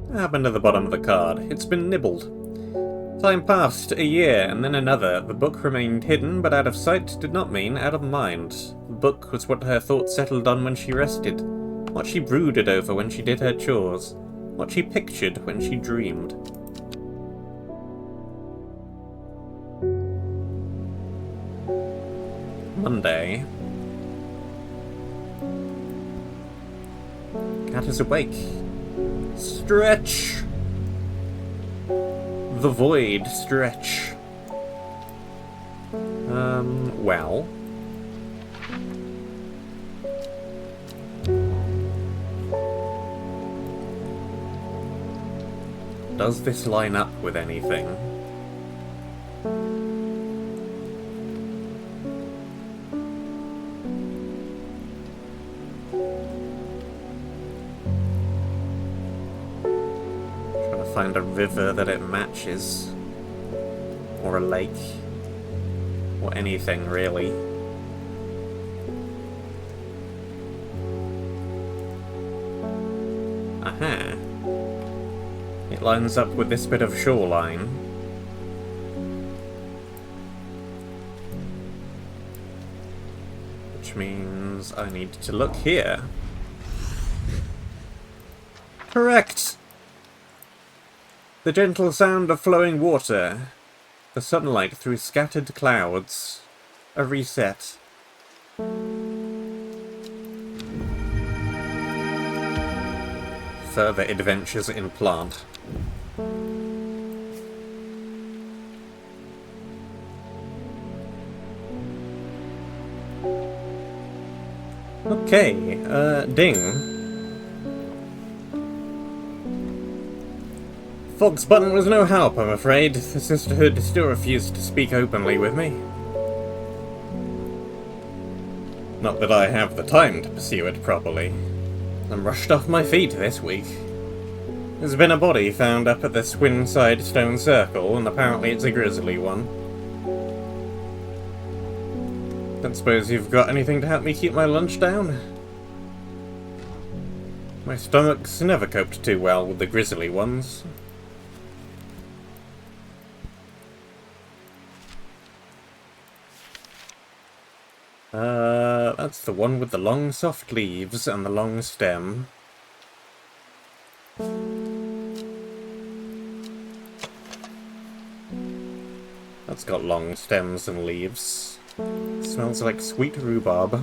What happened to the bottom of the card? It's been nibbled. Time passed, a year, and then another. The book remained hidden, but out of sight did not mean out of mind. The book was what her thoughts settled on when she rested, what she brooded over when she did her chores, what she pictured when she dreamed. Monday. Cat is awake. Stretch! The void stretch. Well. Does this line up with anything? Find a river that it matches, or a lake, or anything really. Aha! It lines up with this bit of shoreline. Which means I need to look here. Correct! The gentle sound of flowing water, the sunlight through scattered clouds, a reset. Further adventures in plant. Okay, ding. Fog's button was no help, I'm afraid. The Sisterhood still refused to speak openly with me. Not that I have the time to pursue it properly. I'm rushed off my feet this week. There's been a body found up at the Swinside Stone Circle, and apparently it's a grisly one. Don't suppose you've got anything to help me keep my lunch down? My stomach's never coped too well with the grisly ones. That's the one with the long soft leaves and the long stem. That's got long stems and leaves. Smells like sweet rhubarb.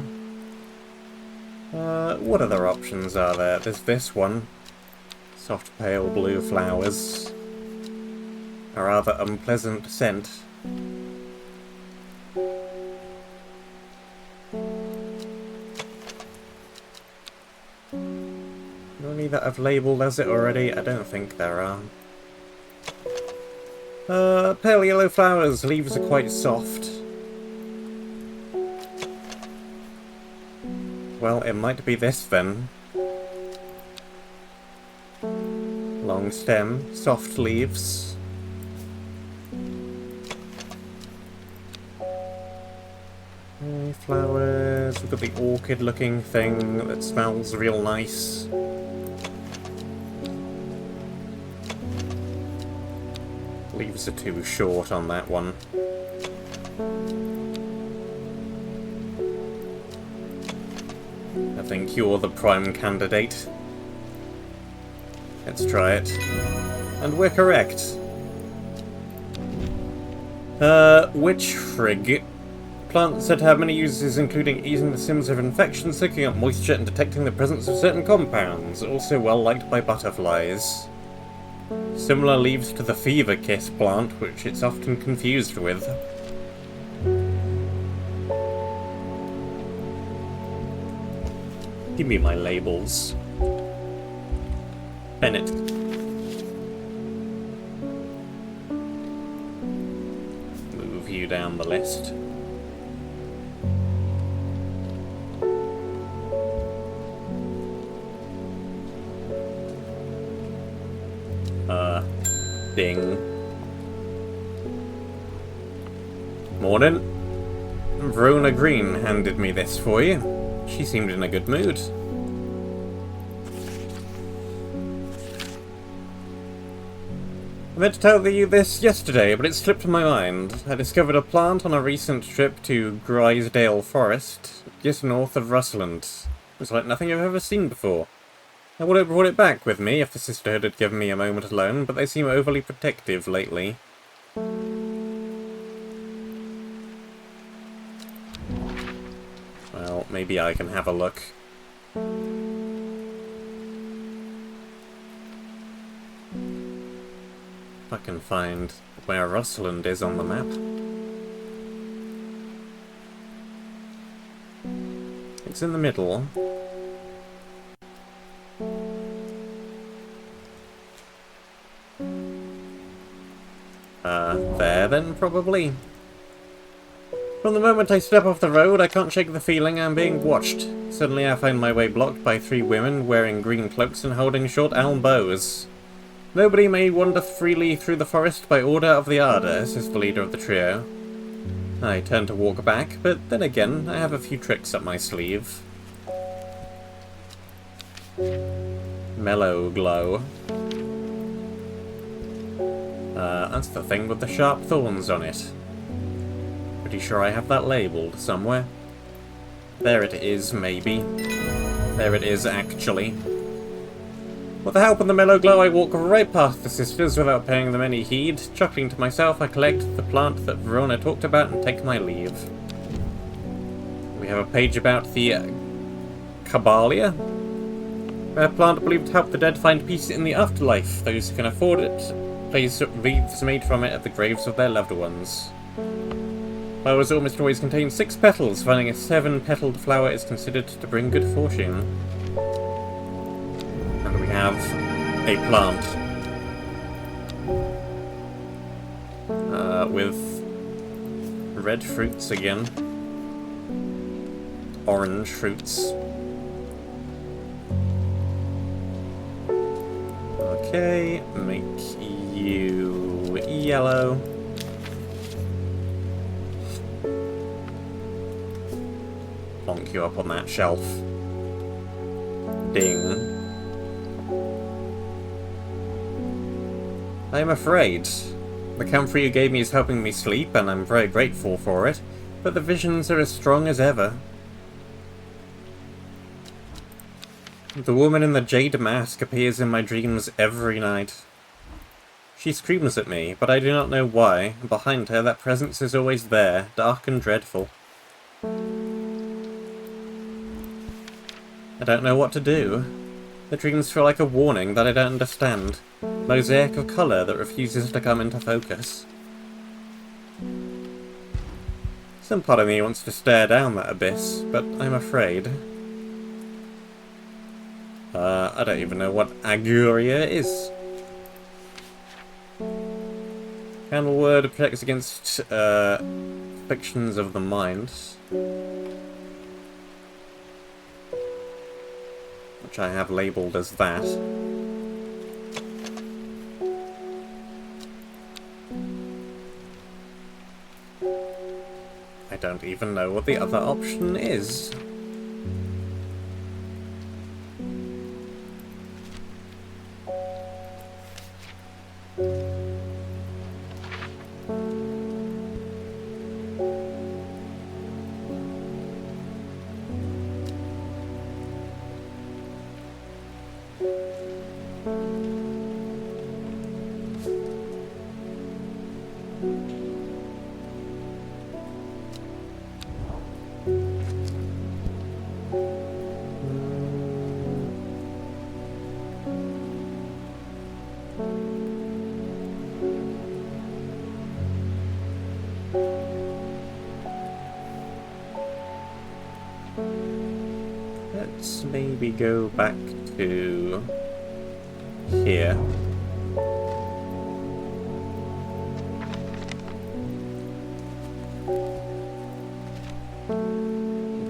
What other options are there? There's this one. Soft pale blue flowers. A rather unpleasant scent. Any that I've labelled as it already? I don't think there are. Pale yellow flowers. Leaves are quite soft. Well, it might be this then. Long stem, soft leaves. Flowers. We've got the orchid looking thing that smells real nice. Leaves are too short on that one. I think you're the prime candidate. Let's try it. And we're correct. Which frig? Plants said to have many uses, including easing the symptoms of infection, soaking up moisture, and detecting the presence of certain compounds. Also well liked by butterflies. Similar leaves to the fever kiss plant, which it's often confused with. Give me my labels. Bennett. Move you down the list. Ding. Morning. Verona Green handed me this for you. She seemed in a good mood. I meant to tell you this yesterday, but it slipped my mind. I discovered a plant on a recent trip to Grisdale Forest, just north of Rustland. It was like nothing I've ever seen before. I would have brought it back with me if the Sisterhood had given me a moment alone, but they seem overly protective lately. Well, maybe I can have a look. If I can find where Rustland is on the map. It's in the middle. There then, probably. From the moment I step off the road, I can't shake the feeling I'm being watched. Suddenly I find my way blocked by 3 women wearing green cloaks and holding short elm bows. Nobody may wander freely through the forest by order of the Arder, says the leader of the trio. I turn to walk back, but then again, I have a few tricks up my sleeve. Mellow glow. That's the thing with the sharp thorns on it. Pretty sure I have that labelled somewhere. There it is, maybe. There it is, actually. With the help of the mellow glow, I walk right past the sisters without paying them any heed. Chuckling to myself, I collect the plant that Verona talked about and take my leave. We have a page about the Cabalia. A plant believed to help the dead find peace in the afterlife. Those who can afford it place wreaths made from it at the graves of their loved ones. Flowers almost always contain 6 petals. Finding a 7-petaled flower is considered to bring good fortune. And we have a plant. With red fruits again. Orange fruits. Okay, make you yellow. Plonk you up on that shelf. Ding. I am afraid. The camphor you gave me is helping me sleep, and I'm very grateful for it, but the visions are as strong as ever. The woman in the jade mask appears in my dreams every night. She screams at me, but I do not know why. Behind her, that presence is always there, dark and dreadful. I don't know what to do. The dreams feel like a warning that I don't understand. Mosaic of colour that refuses to come into focus. Some part of me wants to stare down that abyss, but I'm afraid. I don't even know what Aguria is. Candle word protects against afflictions of the mind. Which I have labelled as that. I don't even know what the other option is. Let's maybe go back to here.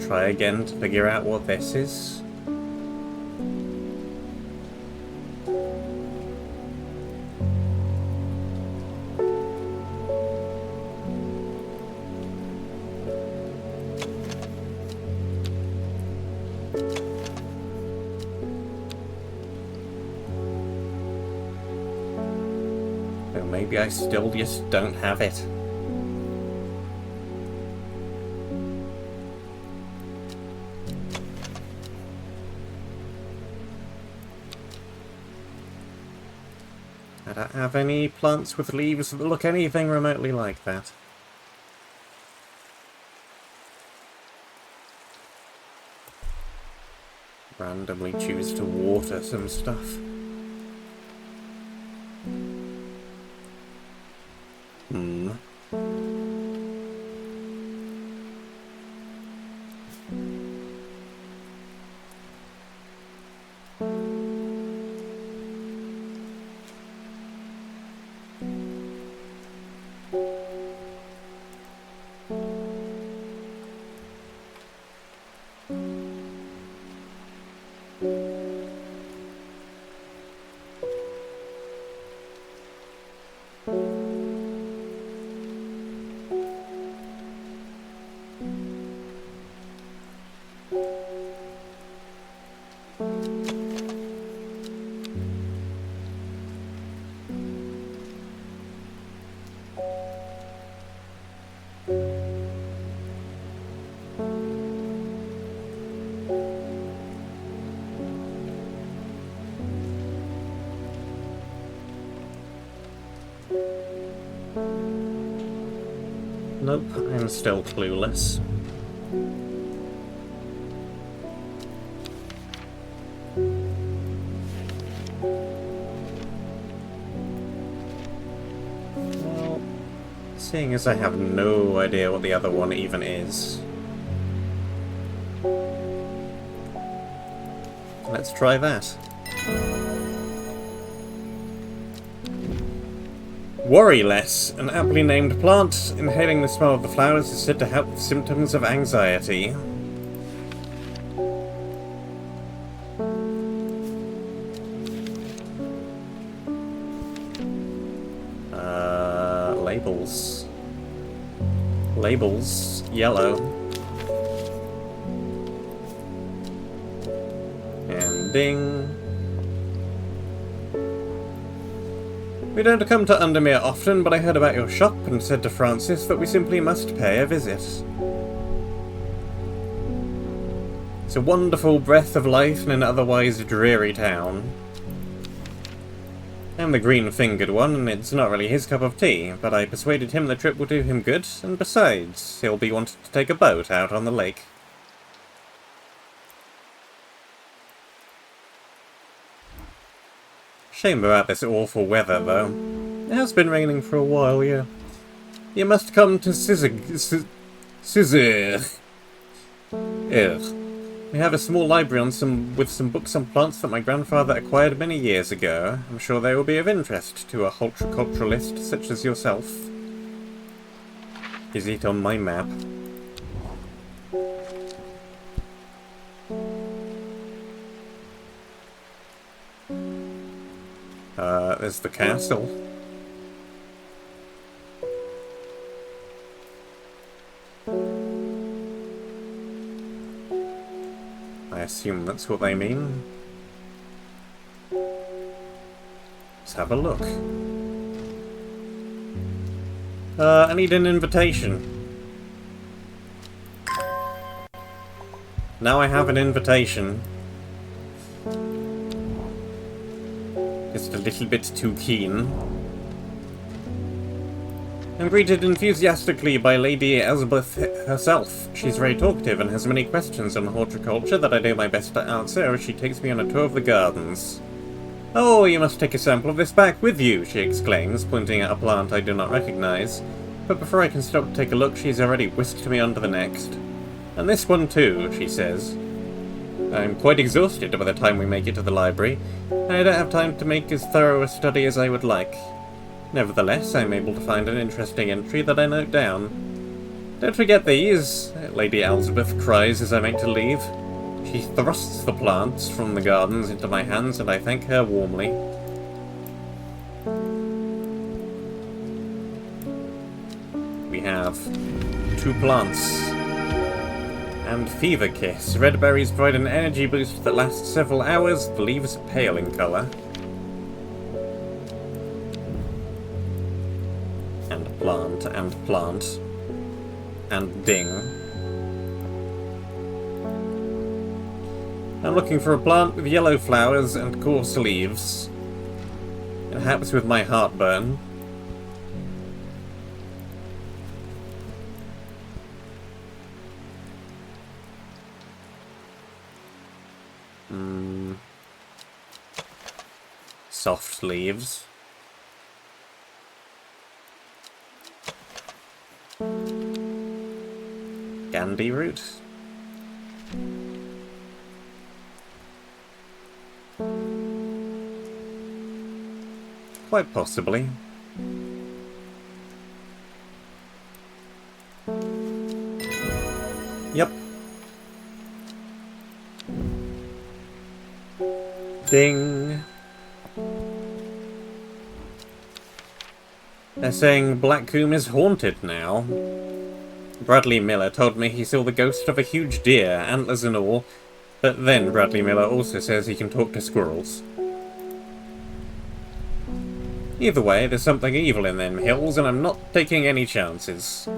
Try again to figure out what this is. maybe I still just don't have it. I don't have any plants with leaves that look anything remotely like that. Randomly choose to water some stuff. Nope, I'm still clueless. Well, seeing as I have no idea what the other one even is, let's try that. Worry less. An aptly named plant. Inhaling the smell of the flowers is said to help with symptoms of anxiety. Labels. Labels. Yellow. And ding. We don't come to Undermere often, but I heard about your shop and said to Francis that we simply must pay a visit. It's a wonderful breath of life in an otherwise dreary town. I'm the green-fingered one, and it's not really his cup of tea, but I persuaded him the trip will do him good, and besides, he'll be wanting to take a boat out on the lake. Shame about this awful weather, though. It has been raining for a while, yeah. You must come to Scissor. Ugh. We have a small library with some books on plants that my grandfather acquired many years ago. I'm sure they will be of interest to a horticulturalist such as yourself. Is it on my map? There's the castle. I assume that's what they mean. Let's have a look. I need an invitation. Now I have an invitation. Just a little bit too keen. I'm greeted enthusiastically by Lady Elizabeth herself. She's very talkative and has many questions on horticulture that I do my best to answer as she takes me on a tour of the gardens. Oh, you must take a sample of this back with you, she exclaims, pointing at a plant I do not recognize. But before I can stop to take a look, she's already whisked me on to the next. And this one too, she says. I'm quite exhausted by the time we make it to the library. I don't have time to make as thorough a study as I would like. Nevertheless, I'm able to find an interesting entry that I note down. Don't forget these, Lady Elizabeth cries as I make to leave. She thrusts the plants from the gardens into my hands and I thank her warmly. We have 2 plants. And Fever Kiss. Red berries provide an energy boost that lasts several hours. The leaves are pale in colour. and plant. And ding. I'm looking for a plant with yellow flowers and coarse leaves. It helps with my heartburn. Soft leaves. Gandhi root. Quite possibly. Yep. Ding. They're saying Blackcomb is haunted now. Bradley Miller told me he saw the ghost of a huge deer, antlers and all, but then Bradley Miller also says he can talk to squirrels. Either way, there's something evil in them hills, and I'm not taking any chances.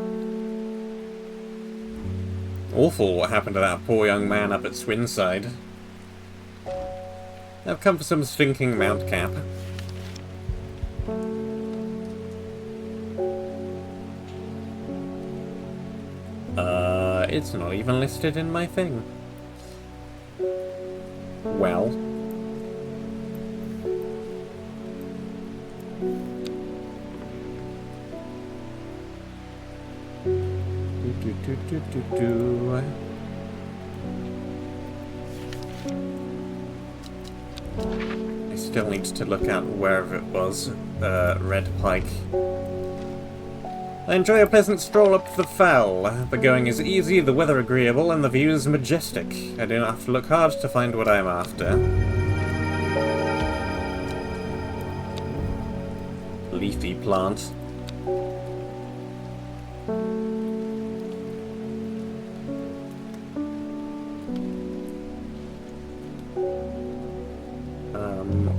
Awful what happened to that poor young man up at Swinside. I've come for some stinking Mount Cap. It's not even listed in my thing. Well. I still need to look at wherever it was. Red Pike. I enjoy a pleasant stroll up the fell. The going is easy, the weather agreeable, and the view is majestic. I do not have to look hard to find what I am after. Leafy plant.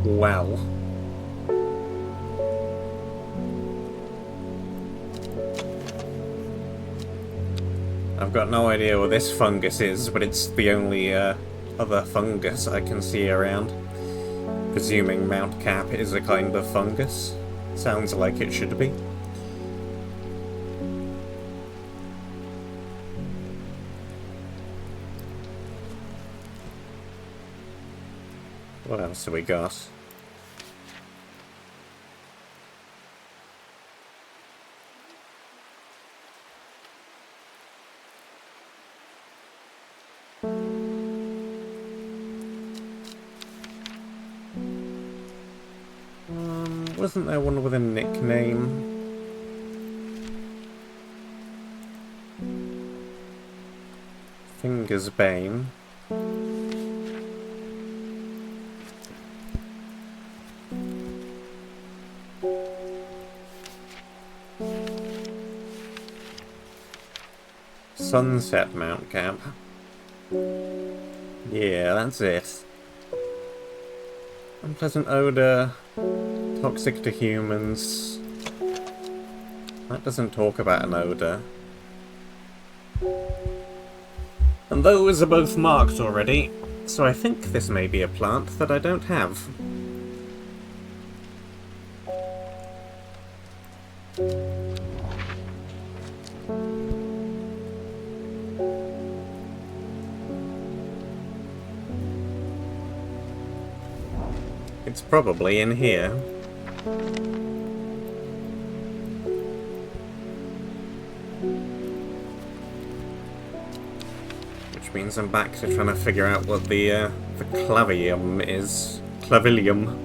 Well. I've got no idea what this fungus is, but it's the only other fungus I can see around. Presuming Mount Cap is a kind of fungus. Sounds like it should be. What else have we got? Wasn't there one with a nickname? Fingers Bane. Sunset Mount Cap. Yeah, that's it. Unpleasant odor. Toxic to humans. That doesn't talk about an odor. And those are both marked already, so I think this may be a plant that I don't have. It's probably in here. Which means I'm back to trying to figure out what the clavium is. Clavilium.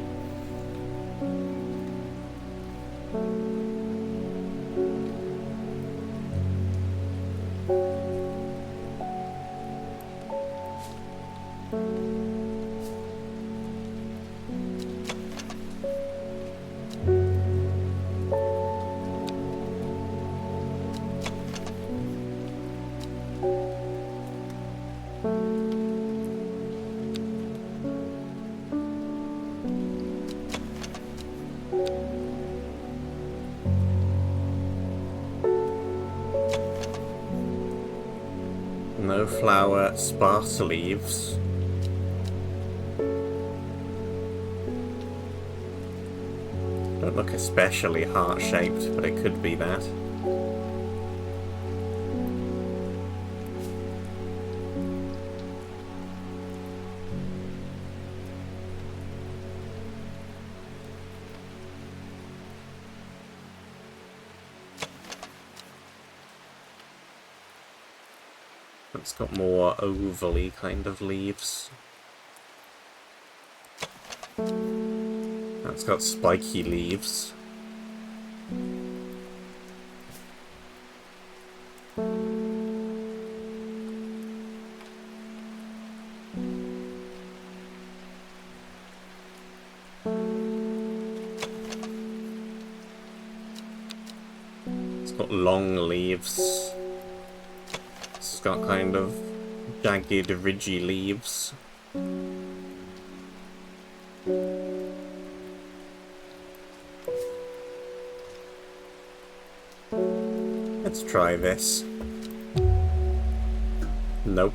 monoflower sparse leaves. Don't look especially heart-shaped, but it could be that. It's got more ovally kind of leaves. That's got spiky leaves. It's got long leaves. It's got kind of jagged, ridgy leaves. Let's try this. Nope.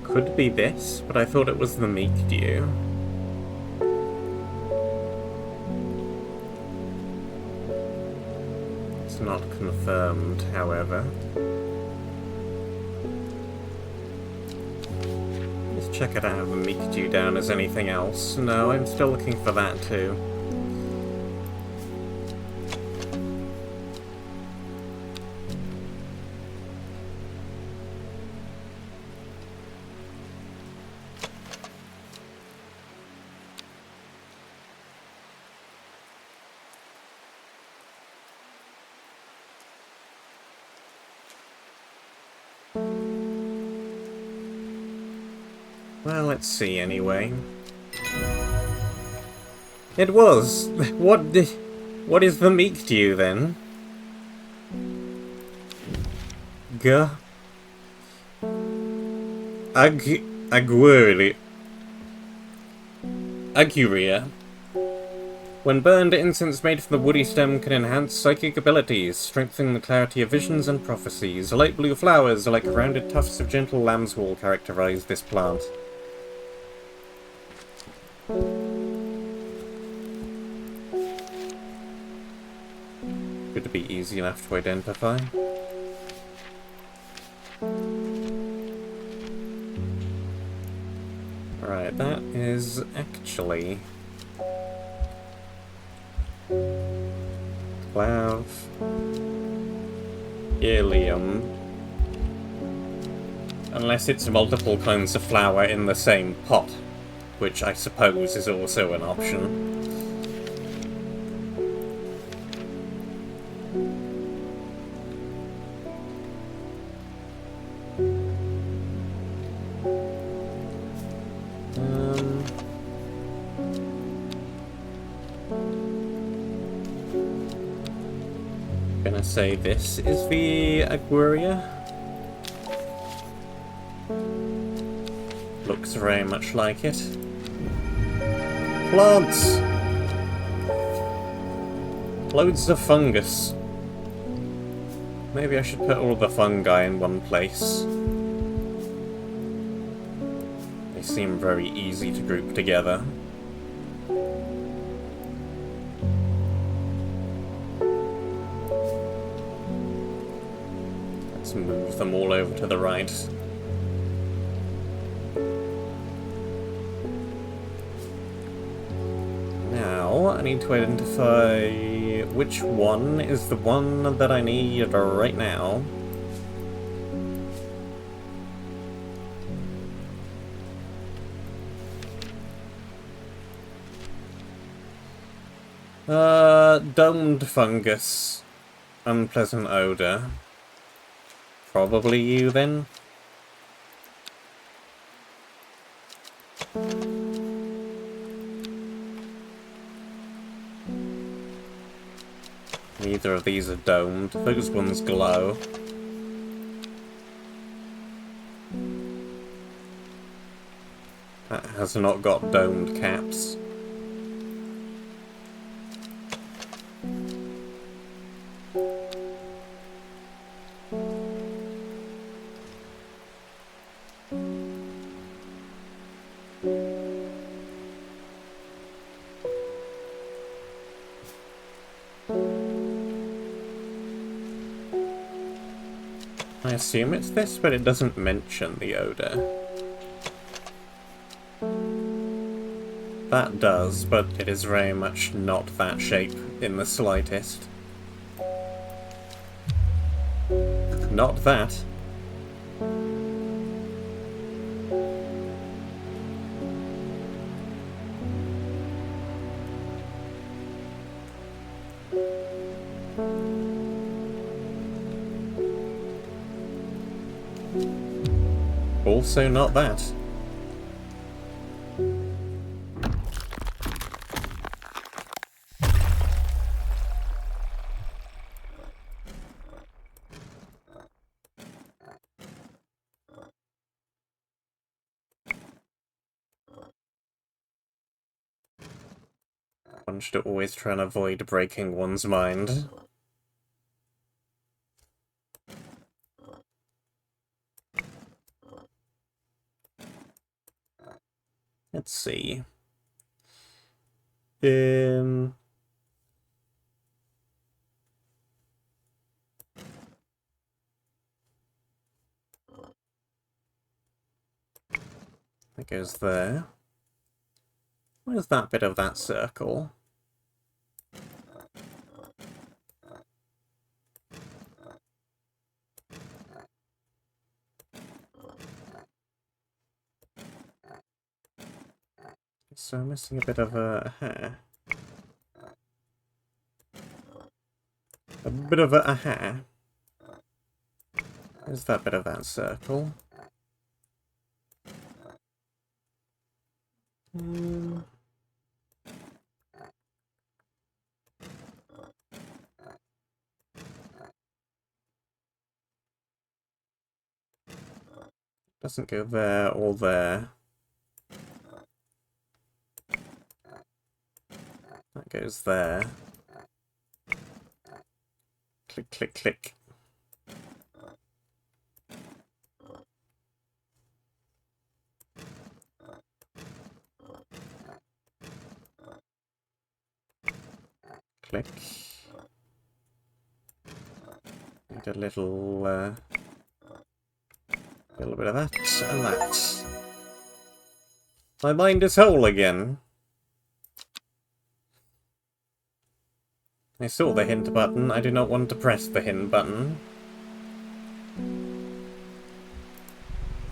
Could be this, but I thought it was the meek dew. It's not confirmed, however. Let's check it out. The meek dew down as anything else. No, I'm still looking for that too. Well, let's see anyway. It was! What is the meek dew then? Aguria. When burned, incense made from the woody stem can enhance psychic abilities, strengthen the clarity of visions and prophecies. Light blue flowers, like rounded tufts of gentle lambswool, characterize this plant. Could be easy enough to identify. Right, that is actually Clav, Ilium, unless it's multiple kinds of flower in the same pot, which I suppose is also an option. Gonna say this is the Aguria. Looks very much like it. Plants! Loads of fungus. Maybe I should put all the fungi in one place. They seem very easy to group together. Let's move them all over to the right. Now, I need to identify which one is the one that I need right now. Domed fungus. Unpleasant odor. Probably you, then? Neither of these are domed. Those ones glow. That has not got domed caps. I assume it's this, but it doesn't mention the odor. That does, but it is very much not that shape in the slightest. Not that. Also not that. One should always try and avoid breaking one's mind. Let's see. That goes there. Where's that bit of that circle? So I'm missing a bit of a hair. A bit of a hair. Where's that bit of that circle? Doesn't go there or there. That goes there. Click, click, click. Click. Need a little bit of that and that. My mind is whole again. I saw the hint button. I do not want to press the hint button.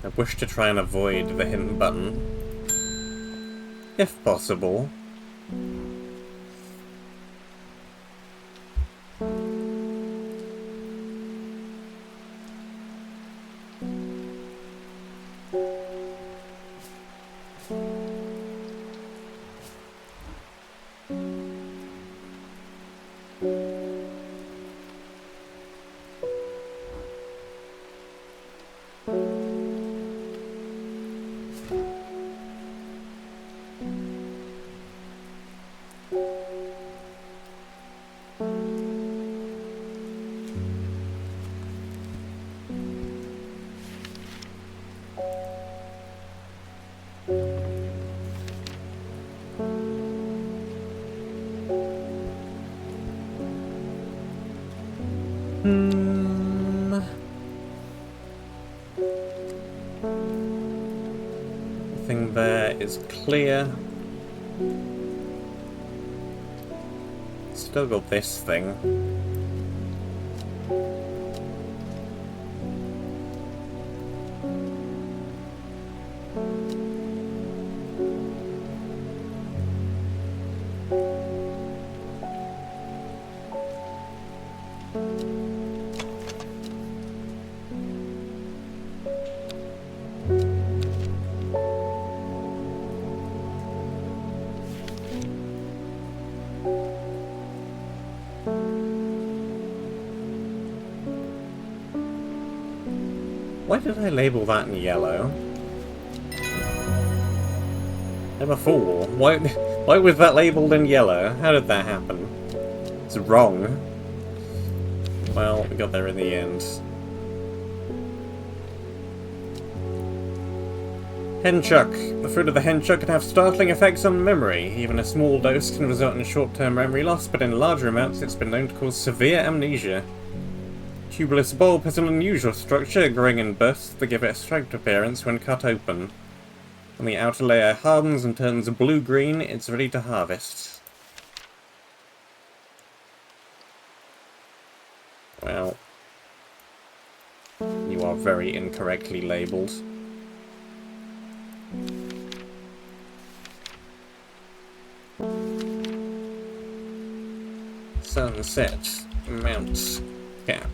I wish to try and avoid the hint button, if possible. Everything there is clear. Still got this thing. Why did I label that in yellow? I'm a fool. Why was that labelled in yellow? How did that happen? It's wrong. Well, we got there in the end. Henchuck. The fruit of the henchuck can have startling effects on memory. Even a small dose can result in short-term memory loss, but in larger amounts it's been known to cause severe amnesia. Tubulus bulb has an unusual structure, growing in bursts that give it a striped appearance when cut open. When the outer layer hardens and turns blue-green, it's ready to harvest. Well, you are very incorrectly labelled. Sunset, Mount Cap.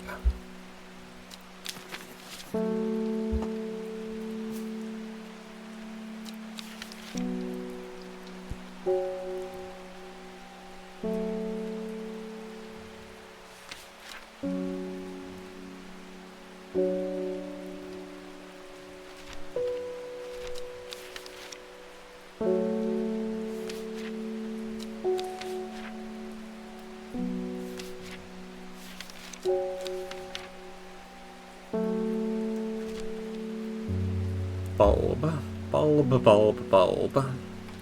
Bulb.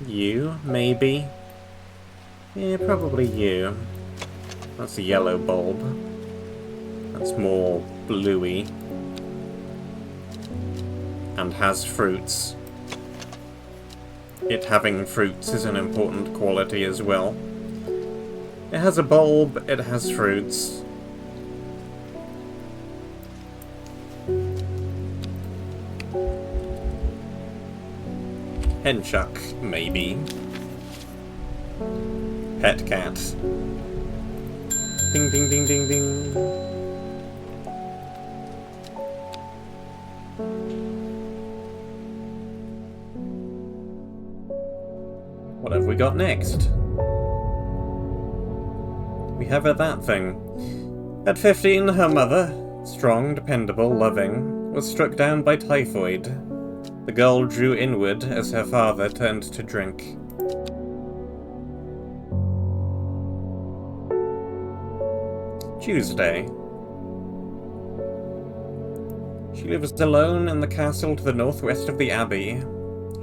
You, maybe? Yeah, probably you. That's a yellow bulb. That's more bluey. And has fruits. It having fruits is an important quality as well. It has a bulb, it has fruits. Henchuck, maybe. Pet cat. Ding ding ding ding ding. What have we got next? We have that thing. At 15, her mother, strong, dependable, loving, was struck down by typhoid. The girl drew inward as her father turned to drink. Tuesday. She lives alone in the castle to the northwest of the abbey.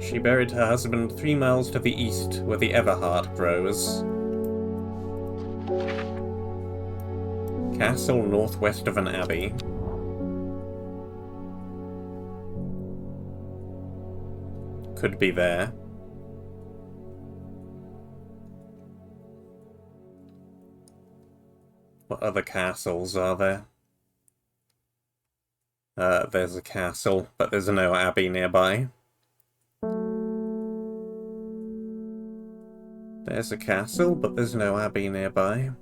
She buried her husband 3 miles to the east, where the Everheart grows. Castle northwest of an abbey. Could be there. What other castles are there? There's a castle, but there's no abbey nearby. There's a castle, but there's no abbey nearby.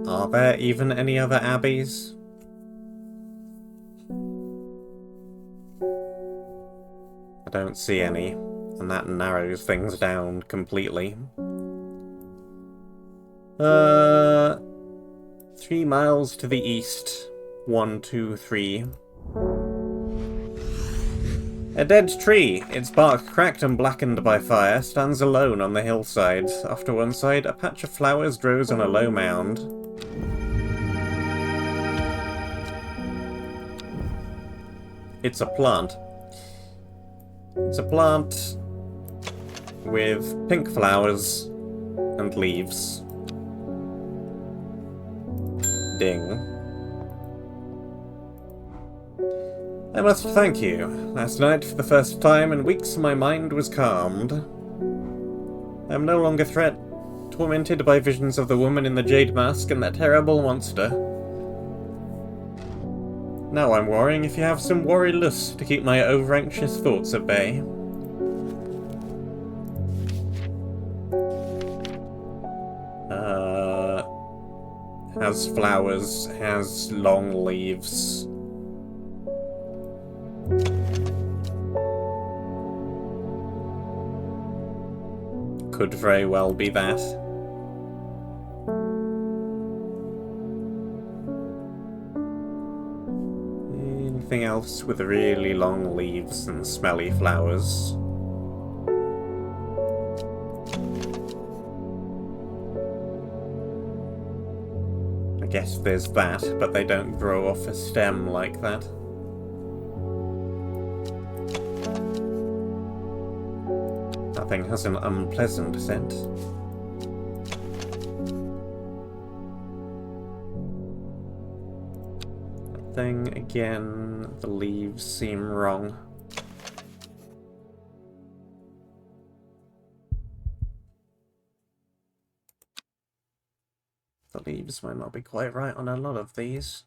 Are there even any other abbeys? I don't see any, and that narrows things down completely. 3 miles to the east. 1, 2, 3. A dead tree, its bark cracked and blackened by fire, stands alone on the hillside. Off to one side, a patch of flowers grows on a low mound. It's a plant. It's a plant with pink flowers and leaves. Ding. I must thank you. Last night, for the first time in weeks, my mind was calmed. I am no longer tormented by visions of the woman in the jade mask and that terrible monster. Now I'm worrying if you have some worry-less to keep my over-anxious thoughts at bay. Has flowers, has long leaves. Could very well be that. Anything else with really long leaves and smelly flowers? I guess there's that, but they don't grow off a stem like that. Nothing has an unpleasant scent. Nothing again. The leaves seem wrong. The leaves might not be quite right on a lot of these.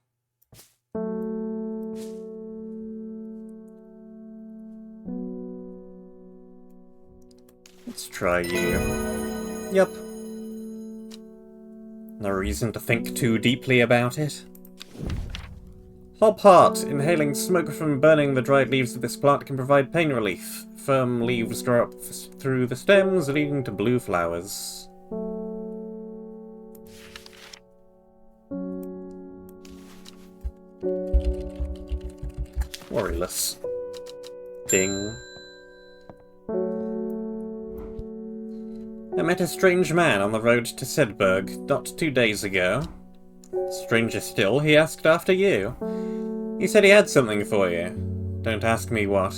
Let's try you. Yep. No reason to think too deeply about it. Hop heart. Inhaling smoke from burning the dried leaves of this plant can provide pain relief. Firm leaves grow up through the stems, leading to blue flowers. Worryless. Ding. I met a strange man on the road to Sedberg not 2 days ago. Stranger still, he asked after you. He said he had something for you. Don't ask me what.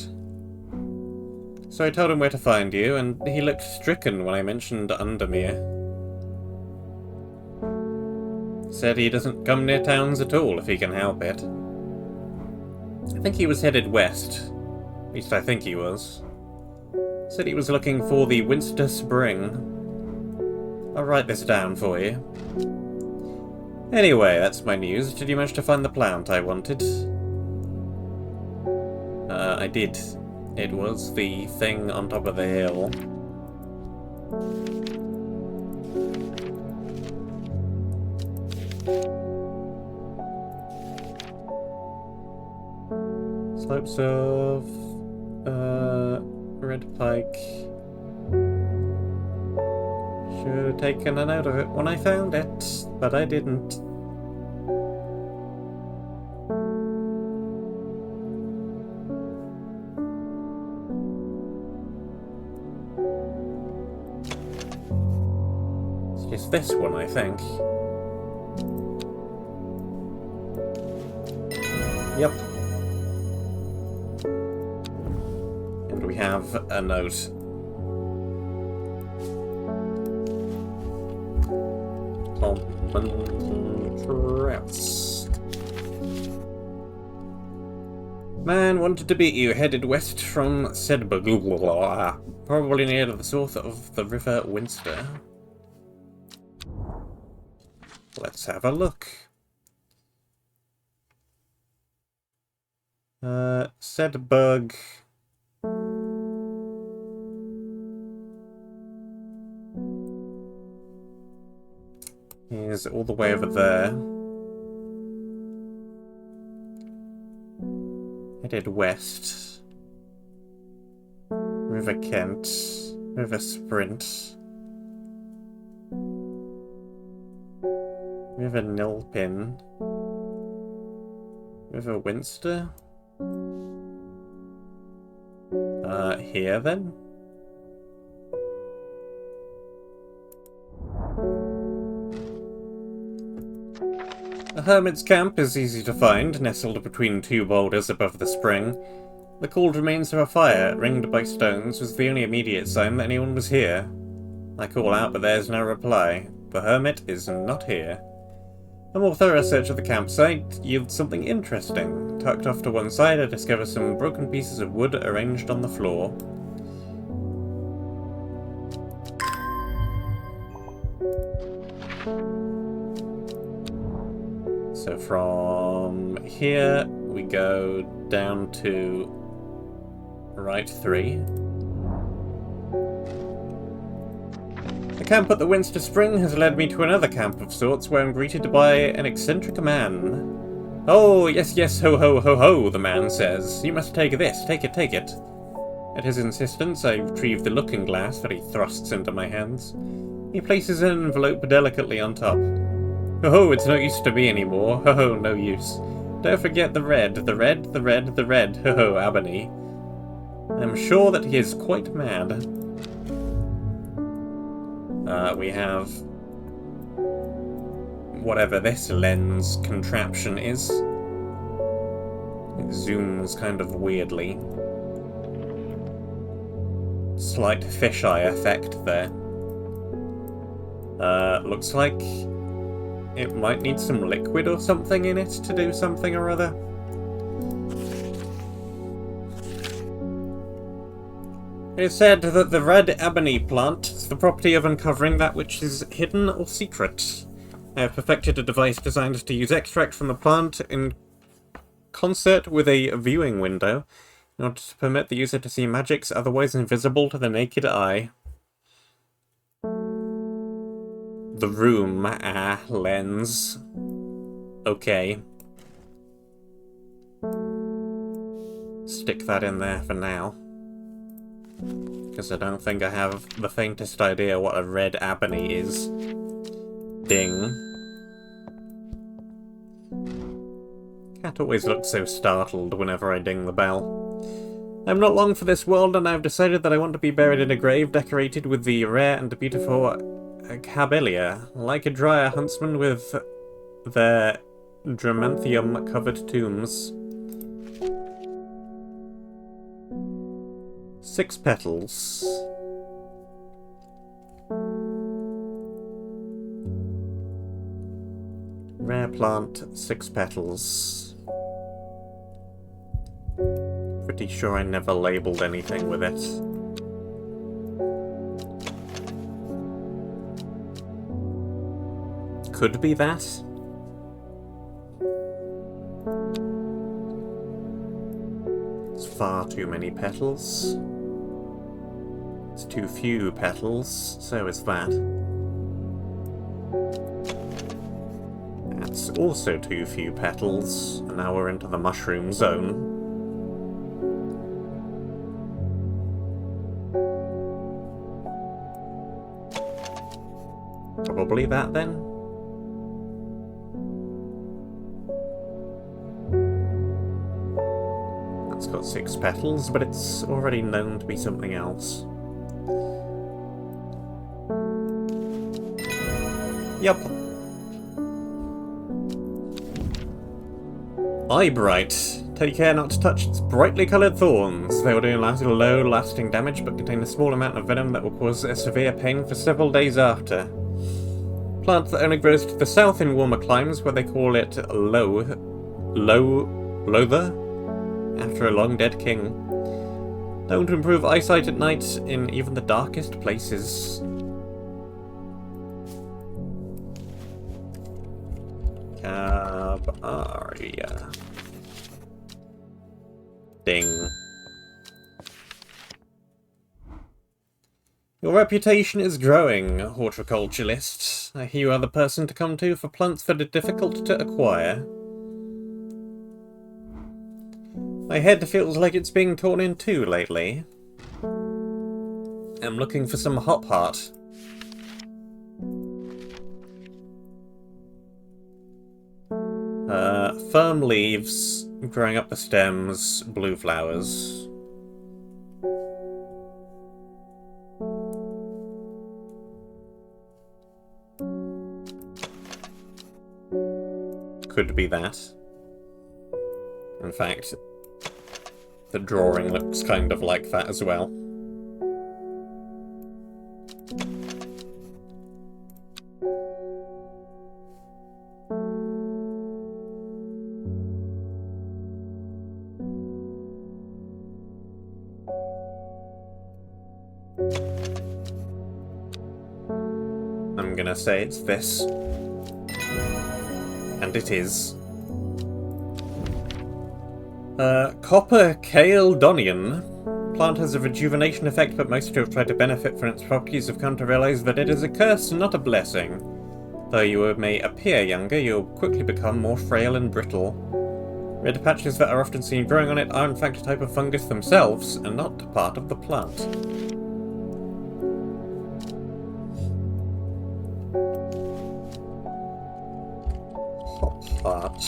So I told him where to find you, and he looked stricken when I mentioned Undermere. Said he doesn't come near towns at all if he can help it. I think he was headed west. At least I think he was. Said he was looking for the Winster Spring. I'll write this down for you. Anyway, that's my news. Did you manage to find the plant I wanted? I did. It was the thing on top of the hill. Slopes of red pike. Should have taken a note of it when I found it, but I didn't. It's just this one, I think. Yep. And we have a note. Man wanted to beat you, headed west from Sedberg, probably near the source of the River Winster. Let's have a look. Sedberg. Is all the way over there. Headed west. River Kent. River Sprint. River Nilpin. River Winster. Here then? The hermit's camp is easy to find, nestled between two boulders above the spring. The cold remains of a fire, ringed by stones, was the only immediate sign that anyone was here. I call out, but there's no reply. The hermit is not here. A more thorough search of the campsite yields something interesting. Tucked off to one side, I discover some broken pieces of wood arranged on the floor. So from here, we go down to right 3. The camp at the Winster Spring has led me to another camp of sorts where I'm greeted by an eccentric man. Oh, yes, yes, ho, ho, ho, ho, the man says. You must take this, take it, take it. At his insistence, I retrieve the looking glass that he thrusts into my hands. He places an envelope delicately on top. Oh, it's no use to me anymore. Oh, no use. Don't forget the red, the red, the red, the red. Oh, Abony. I'm sure that he is quite mad. We have whatever this lens contraption is. It zooms kind of weirdly. Slight fisheye effect there. Looks like it might need some liquid or something in it to do something or other. It is said that the red ebony plant is the property of uncovering that which is hidden or secret. I have perfected a device designed to use extract from the plant in concert with a viewing window in order to permit the user to see magics otherwise invisible to the naked eye. The room, lens. Okay. Stick that in there for now. Because I don't think I have the faintest idea what a red ebony is. Ding. Cat always looks so startled whenever I ding the bell. I'm not long for this world, and I've decided that I want to be buried in a grave decorated with the rare and beautiful Cabelia, like a dryer huntsman with their Dramanthium-covered tombs. 6 petals. Rare plant, 6 petals. Pretty sure I never labelled anything with it. Could be that. It's far too many petals. It's too few petals, so is that. That's also too few petals, and now we're into the mushroom zone. Probably that then? That's got 6 petals, but it's already known to be something else. Yup. Eyebright. Take care not to touch its brightly coloured thorns. They will do low lasting damage, but contain a small amount of venom that will cause a severe pain for several days after. Plant that only grows to the south in warmer climes, where they call it Loather, after a long dead king. Known to improve eyesight at night in even the darkest places. Cabaria. Ding. Your reputation is growing, horticulturist. I hear you are the person to come to for plants that are difficult to acquire. My head feels like it's being torn in two lately. I'm looking for some hop heart. Firm leaves, growing up the stems, blue flowers. Could be that. In fact, The drawing looks kind of like that as well. I'm gonna say it's this. And it is. Copper Caledonian. Plant has a rejuvenation effect, but most who have tried to benefit from its properties have come to realize that it is a curse and not a blessing. Though you may appear younger, you'll quickly become more frail and brittle. Red patches that are often seen growing on it are in fact a type of fungus themselves, and not part of the plant. Hot heart.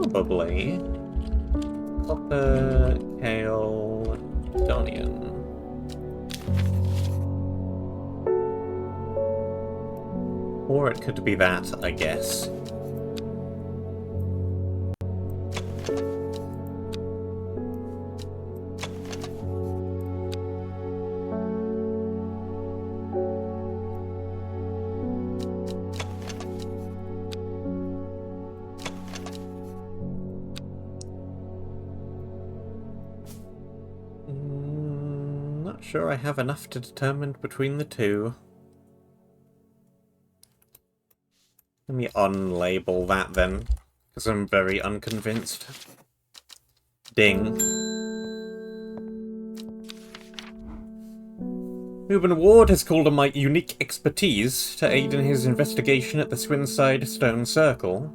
Probably Copper Caledonian. Or it could be that, I guess. Sure I have enough to determine between the two. Let me unlabel that then, because I'm very unconvinced. Ding. Reuben Ward has called on my unique expertise to aid in his investigation at the Swinside Stone Circle.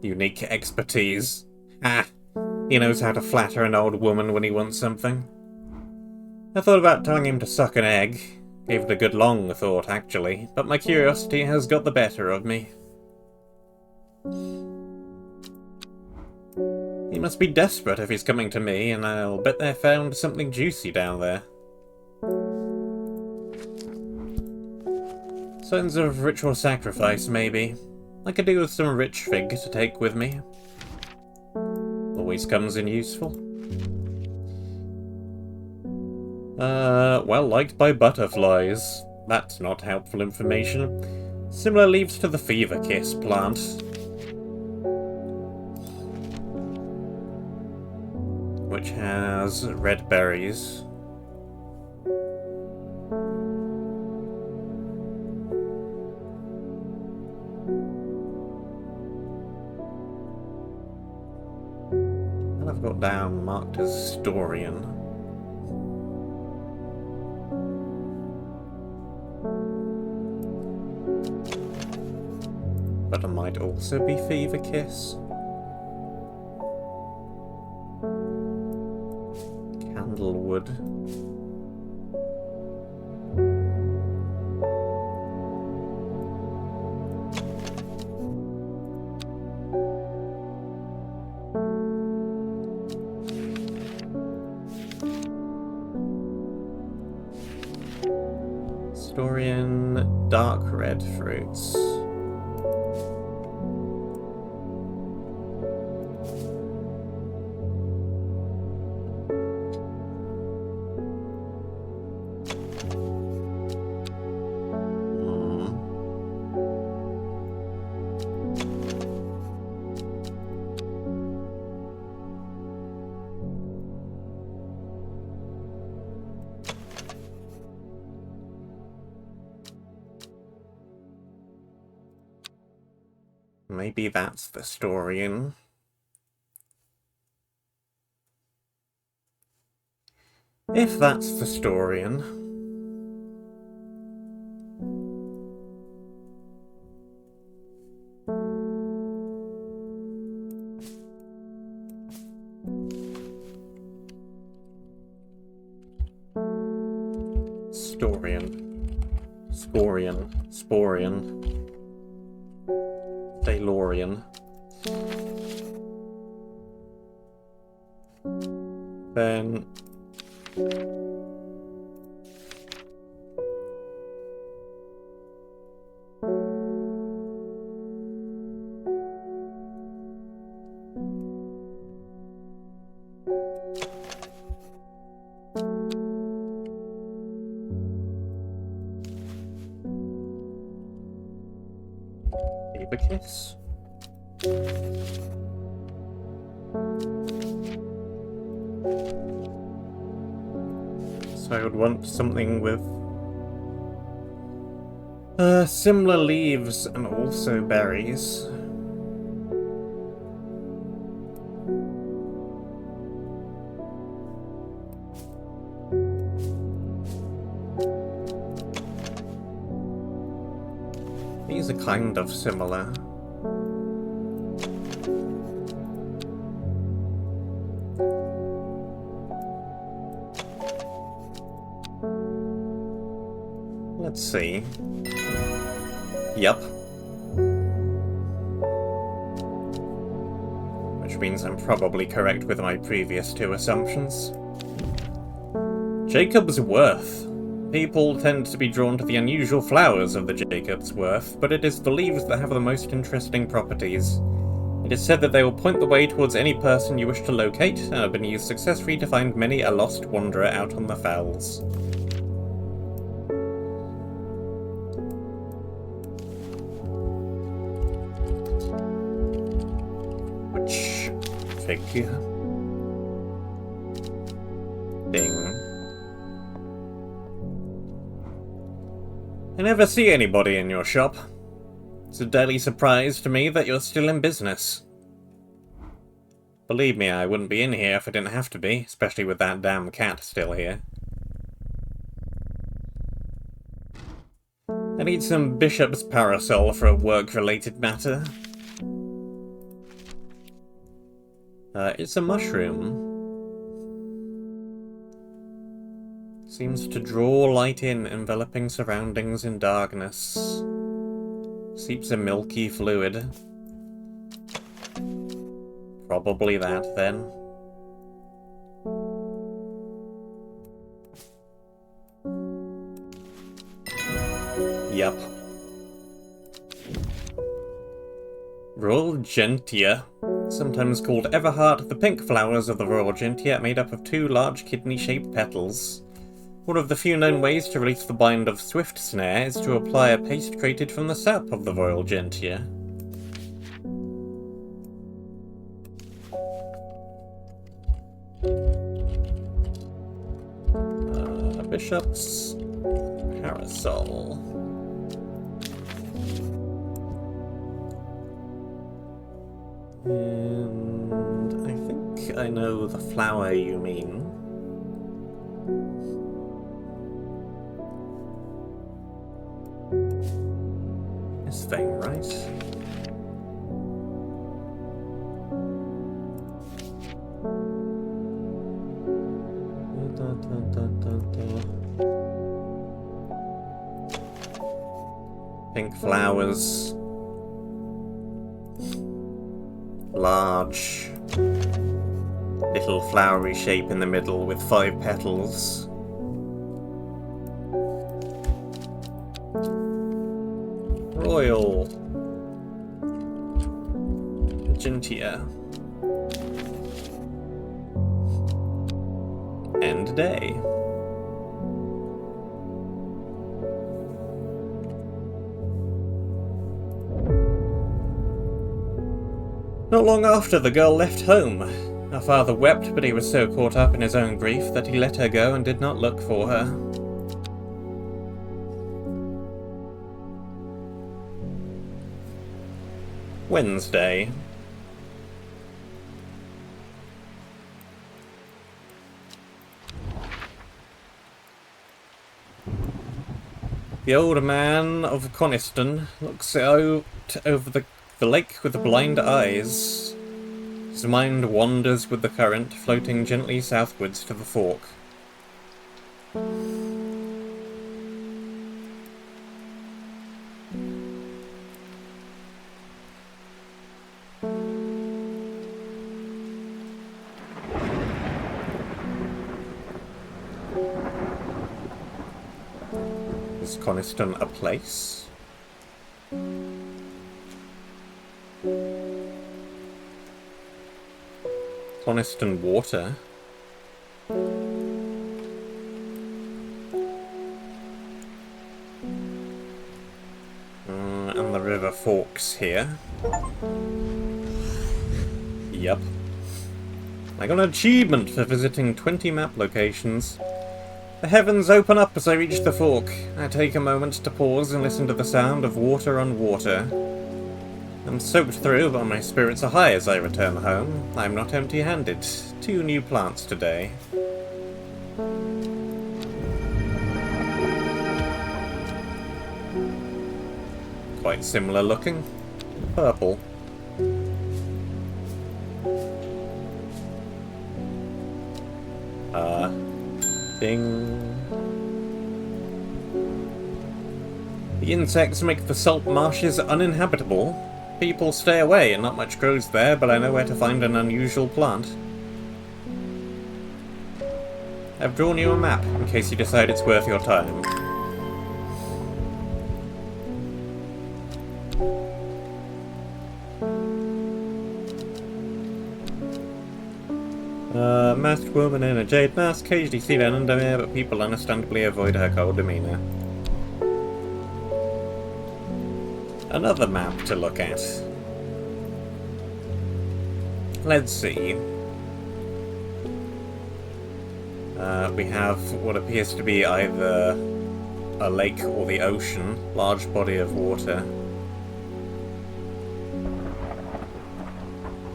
Unique expertise. Ah. He knows how to flatter an old woman when he wants something. I thought about telling him to suck an egg. Gave it a good long thought, actually, but my curiosity has got the better of me. He must be desperate if he's coming to me, and I'll bet they found something juicy down there. Signs of ritual sacrifice, maybe. I could do with some rich fig to take with me. Always comes in useful. Well liked by butterflies. That's not helpful information. Similar leaves to the fever kiss plant. Which has red berries. I've got down marked as Historian. But it might also be Fever Kiss. Candlewood. Historian, dark red fruits. Maybe that's the Historian. If that's the Historian. Storian. Scorian. Sporian. Daylorian. Then... Abacus. So I would want something with similar leaves and also berries. These are kind of similar. Let's see. Yup. Which means I'm probably correct with my previous two assumptions. Jacob's Worth. People tend to be drawn to the unusual flowers of the Jacob's Worth, but it is the leaves that have the most interesting properties. It is said that they will point the way towards any person you wish to locate, and have been used successfully to find many a lost wanderer out on the fells. Which figure? Ding. I never see anybody in your shop. It's a daily surprise to me that you're still in business. Believe me, I wouldn't be in here if I didn't have to be, especially with that damn cat still here. I need some bishop's parasol for a work-related matter. It's a mushroom. Seems to draw light in, enveloping surroundings in darkness. Seeps a milky fluid. Probably that, then. Yup. Royal Gentian. Sometimes called Everheart, the pink flowers of the Royal Gentian are made up of two large kidney-shaped petals. One of the few known ways to release the bind of Swift Snare is to apply a paste created from the sap of the Royal Gentian. Bishop's parasol. And I think I know the flower you mean. This thing, right? Pink flowers. Large. Little flowery shape in the middle with 5 petals. Royal Gentian. End day. Not long after, the girl left home. Her father wept, but he was so caught up in his own grief that he let her go and did not look for her. Wednesday. The old man of Coniston looks out over the lake with the blind eyes. His mind wanders with the current, floating gently southwards to the fork. Is Coniston a place? Coniston Water? And the river forks here. Yep. I got an achievement for visiting 20 map locations. The heavens open up as I reach the fork. I take a moment to pause and listen to the sound of water on water. I'm soaked through, but my spirits are high as I return home. I'm not empty-handed. 2 new plants today. Quite similar looking. Purple. Ding. The insects make the salt marshes uninhabitable. People stay away and not much grows there, but I know where to find an unusual plant. I've drawn you a map, in case you decide it's worth your time. Masked woman in a jade mask, occasionally seen an underwear, but people understandably avoid her cold demeanour. Another map to look at. Let's see. We have what appears to be either a lake or the ocean, large body of water.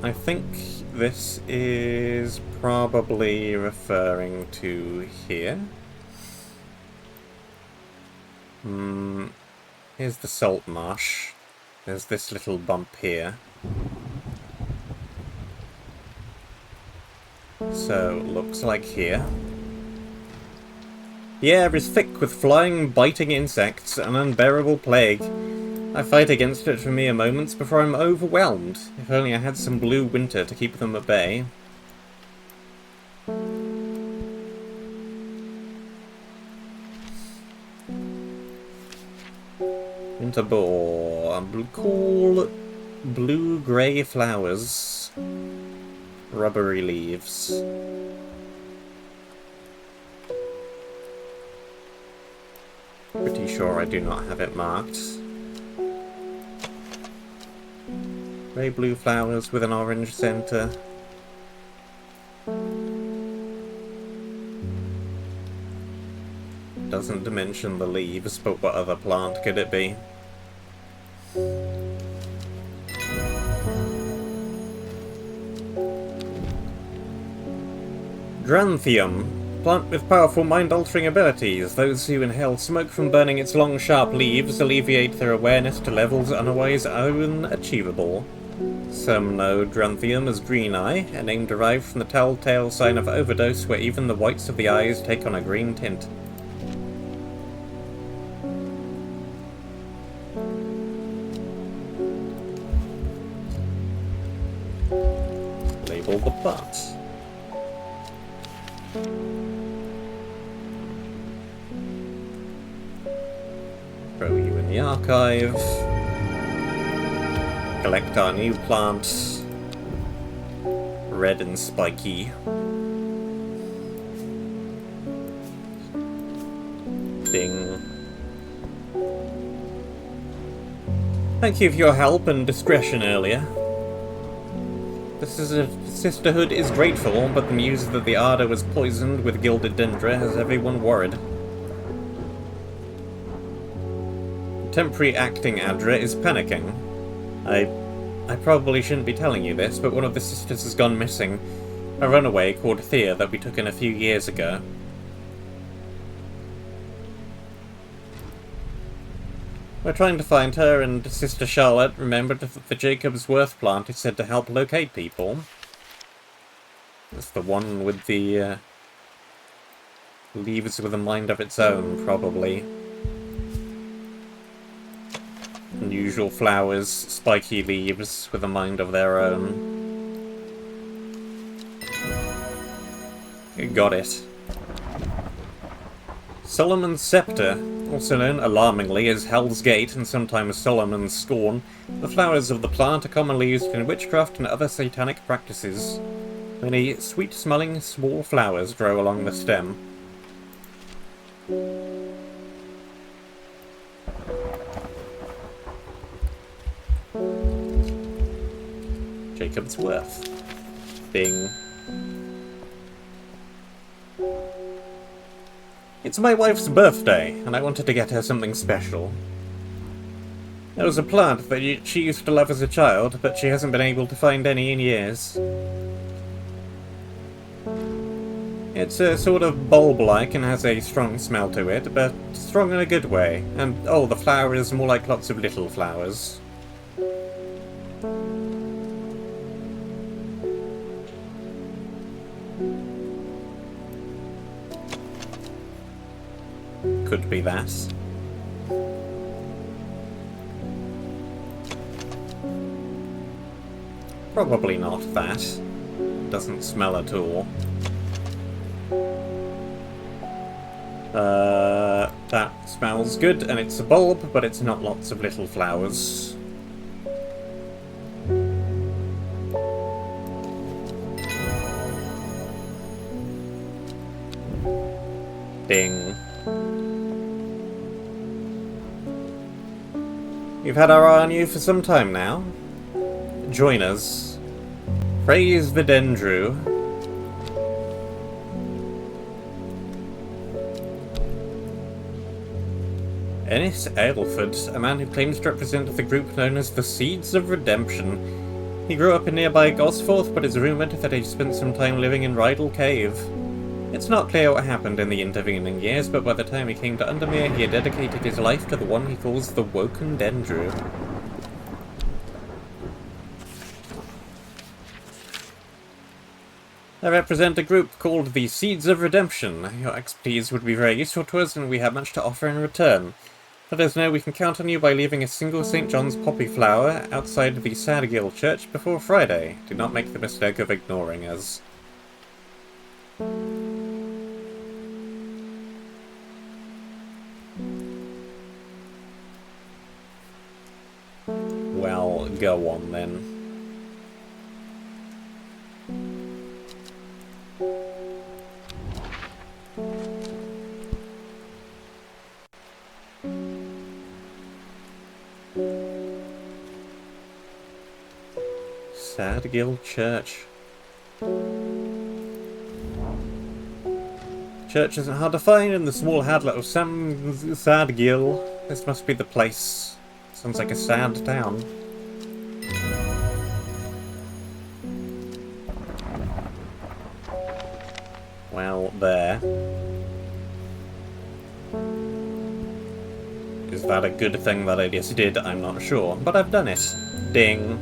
I think this is probably referring to here. Here's the salt marsh. There's this little bump here. So, looks like here. The air is thick with flying, biting insects, an unbearable plague. I fight against it for mere moments before I'm overwhelmed. If only I had some blue winter to keep them at bay. Winter boar. Cool blue-grey flowers. Rubbery leaves. Pretty sure I do not have it marked. Grey blue flowers with an orange centre. Doesn't mention the leaves, but what other plant could it be? Dranthium. Plant with powerful mind-altering abilities. Those who inhale smoke from burning its long, sharp leaves alleviate their awareness to levels otherwise unachievable. Some know Dranthium as Green Eye, a name derived from the telltale sign of overdose where even the whites of the eyes take on a green tint. Label the plants. Throw you in the archive. Collect our new plants. Red and spiky. Ding. Thank you for your help and discretion earlier. The Sisterhood is grateful, but the news that the Ardor was poisoned with gilded dendra has everyone worried. Temporary acting Adra is panicking. I probably shouldn't be telling you this, but one of the sisters has gone missing. A runaway called Thea that we took in a few years ago. We're trying to find her, and Sister Charlotte remembered that the Jacob's Worth plant is said to help locate people. That's the one with the leaves with a mind of its own, probably. Unusual flowers, spiky leaves with a mind of their own. Got it. Solomon's Scepter, also known alarmingly as Hell's Gate and sometimes Solomon's Scorn, the flowers of the plant are commonly used in witchcraft and other satanic practices. Many sweet-smelling small flowers grow along the stem. Jacob's Worth. Bing. It's my wife's birthday, and I wanted to get her something special. There was a plant that she used to love as a child, but she hasn't been able to find any in years. It's a sort of bulb-like and has a strong smell to it, but strong in a good way. And, oh, the flower is more like lots of little flowers. Could be that. Probably not that. Doesn't smell at all. That smells good, and it's a bulb, but it's not lots of little flowers. Ding. We've had our eye on you for some time now. Join us. Praise the Dendru. Ennis Aylford, a man who claims to represent the group known as the Seeds of Redemption. He grew up in nearby Gosforth, but it's rumoured that he spent some time living in Rydal Cave. It's not clear what happened in the intervening years, but by the time he came to Undermere, he had dedicated his life to the one he calls the Woken Dendru. I represent a group called the Seeds of Redemption. Your expertise would be very useful to us, and we have much to offer in return. Let us know we can count on you by leaving a single St. John's poppy flower outside the Sadgill Church before Friday. Do not make the mistake of ignoring us. Well, go on then. Sadgill Church. Church isn't hard to find in the small hamlet of Sadgill. This must be the place. Sounds like a sad town. Well, there. Is that a good thing that I just did? I'm not sure, but I've done it. Ding.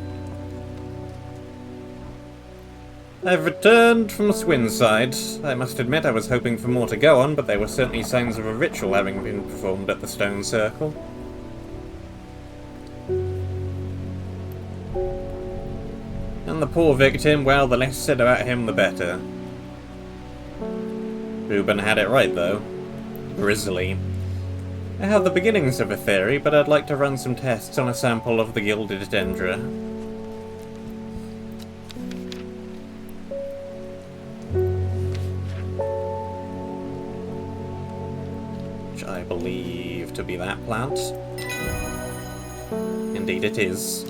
I've returned from Swinside. I must admit I was hoping for more to go on, but there were certainly signs of a ritual having been performed at the Stone Circle. And the poor victim, well, the less said about him the better. Reuben had it right, though. Grisly. I have the beginnings of a theory, but I'd like to run some tests on a sample of the gilded dendra. Which I believe to be that plant. Indeed it is.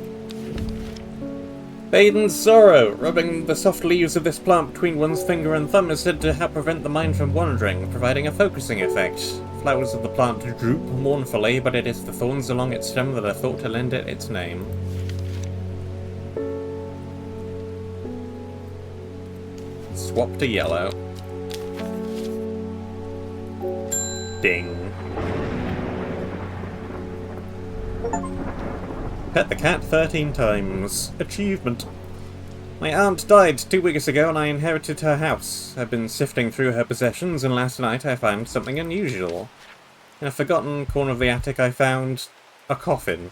Baden's Sorrow. Rubbing the soft leaves of this plant between one's finger and thumb is said to help prevent the mind from wandering, providing a focusing effect. Flowers of the plant droop mournfully, but it is the thorns along its stem that are thought to lend it its name. Swap to yellow. Ding. Pet the cat 13 times. Achievement. My aunt died 2 weeks ago and I inherited her house. I've been sifting through her possessions and last night I found something unusual. In a forgotten corner of the attic I found a coffin.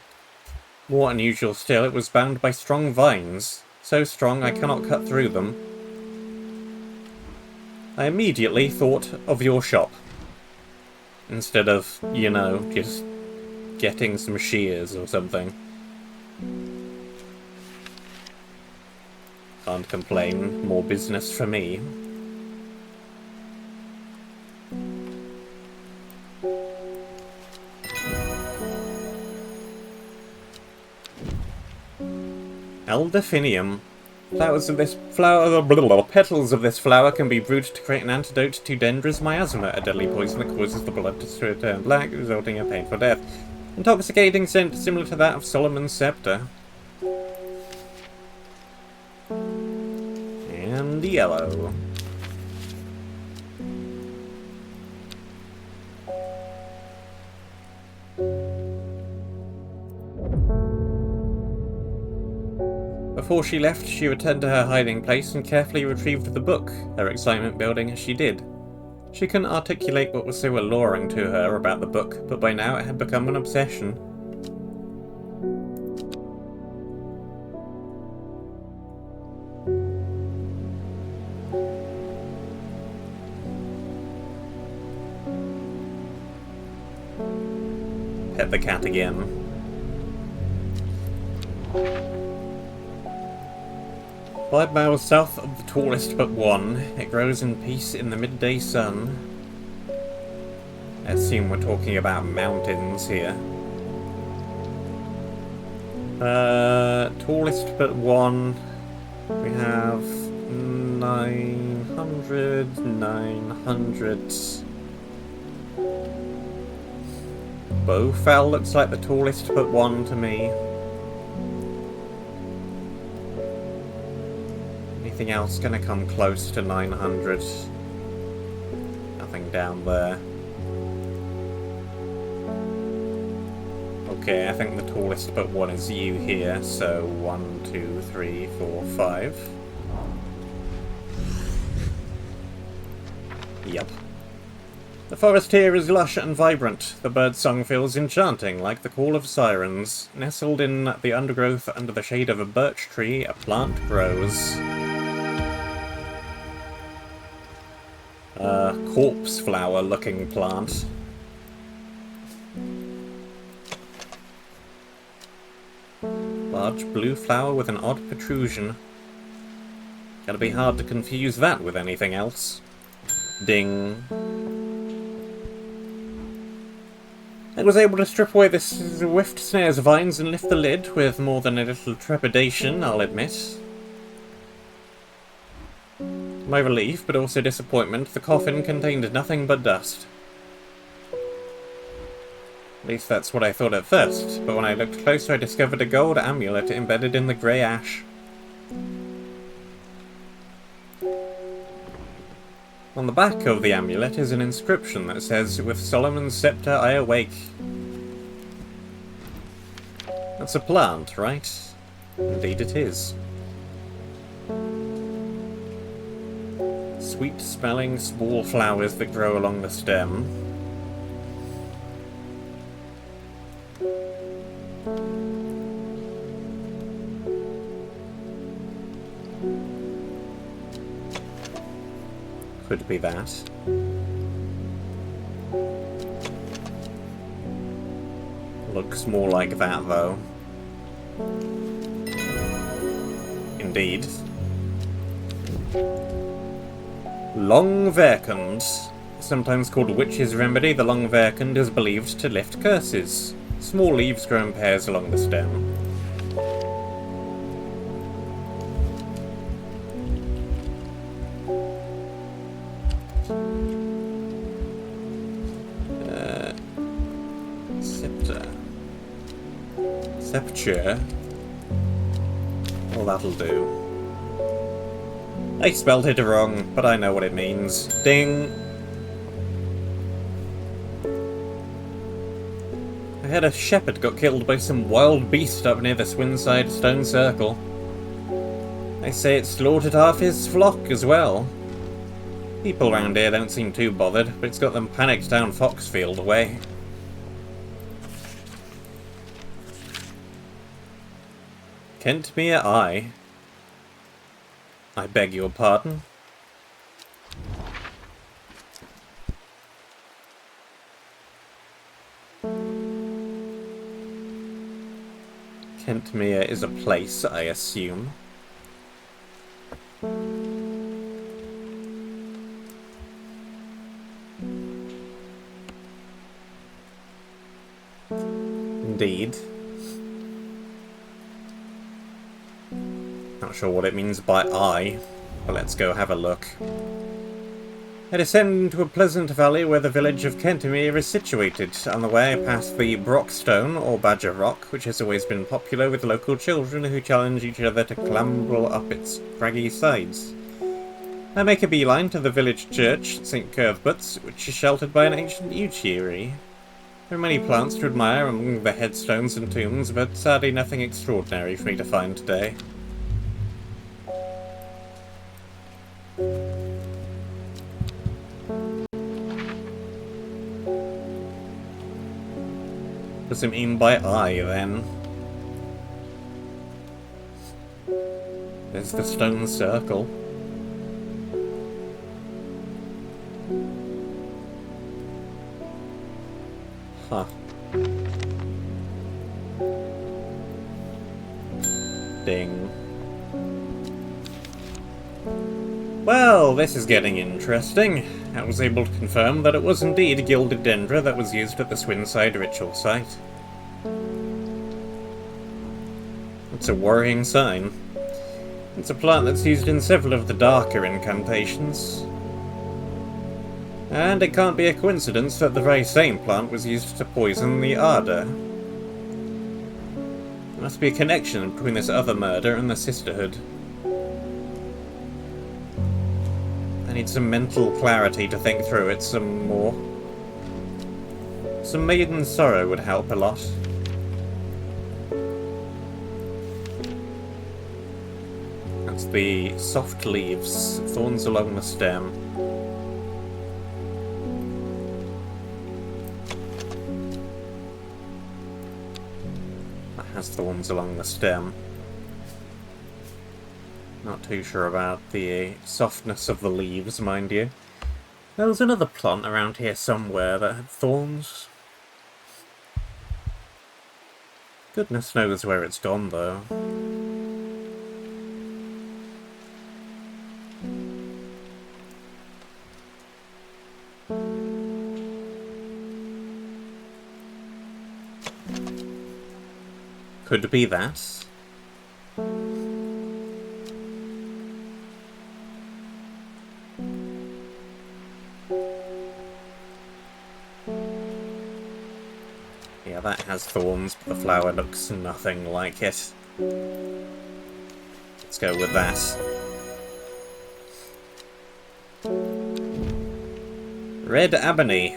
More unusual still, it was bound by strong vines. So strong I cannot cut through them. I immediately thought of your shop. instead of, you know, just getting some shears or something. Can't complain. More business for me. Elderfinium. Petals of this flower can be brewed to create an antidote to Dendra's miasma, a deadly poison that causes the blood to turn black, resulting in painful death. Intoxicating scent similar to that of Solomon's scepter. And yellow. Before she left, she returned to her hiding place and carefully retrieved the book, her excitement building as she did. She couldn't articulate what was so alluring to her about the book, but by now it had become an obsession. Pet the cat again. 5 miles south of the tallest but one, it grows in peace in the midday sun. I assume we're talking about mountains here. Tallest but one, we have 900. Bowfell looks like the tallest but one to me. Anything else gonna come close to 900? Nothing down there. Okay, I think the tallest but one is you here, so 1, 2, 3, 4, 5. Yep. The forest here is lush and vibrant. The birdsong feels enchanting, like the call of sirens. Nestled in the undergrowth under the shade of a birch tree, a plant grows. Corpse flower looking plant. Large blue flower with an odd protrusion. Gotta be hard to confuse that with anything else. Ding. I was able to strip away the swift snare's vines and lift the lid with more than a little trepidation, I'll admit. To my relief, but also disappointment, the coffin contained nothing but dust. At least that's what I thought at first, but when I looked closer I discovered a gold amulet embedded in the grey ash. On the back of the amulet is an inscription that says, "With Solomon's scepter I awake." That's a plant, right? Indeed it is. Sweet-smelling small flowers that grow along the stem. Could be that. Looks more like that, though. Indeed. Long-Verkund. Sometimes called Witch's Remedy, the Long-Verkund is believed to lift curses. Small leaves grow in pairs along the stem. Sceptre. Well, that'll do. I spelled it wrong, but I know what it means. Ding! I heard a shepherd got killed by some wild beast up near the Swinside Stone Circle. They say it slaughtered half his flock as well. People around here don't seem too bothered, but it's got them panicked down Foxfield way. Kentmere Eye. I beg your pardon. Kentmere is a place, I assume. Indeed. Not sure what it means by I, but let's go have a look. I descend into a pleasant valley where the village of Kentmere is situated. On the way I pass the Brockstone, or Badger Rock, which has always been popular with local children who challenge each other to clamber up its craggy sides. I make a beeline to the village church, St. Cuthbert's, which is sheltered by an ancient yew tree. There are many plants to admire among the headstones and tombs, but sadly nothing extraordinary for me to find today. What does it mean by I, then? There's the stone circle. Huh. Ding. Well, this is getting interesting. I was able to confirm that it was indeed gilded dendra that was used at the Swinside ritual site. It's a worrying sign. It's a plant that's used in several of the darker incantations. And it can't be a coincidence that the very same plant was used to poison the Arda. There must be a connection between this other murder and the Sisterhood. I need some mental clarity to think through it some more. Some maiden sorrow would help a lot. That's the soft leaves, thorns along the stem. That has thorns along the stem. Not too sure about the softness of the leaves, mind you. There was another plant around here somewhere that had thorns. Goodness knows where it's gone, though. Could be that. Yeah, that has thorns, but the flower looks nothing like it. Let's go with that. Red ebony.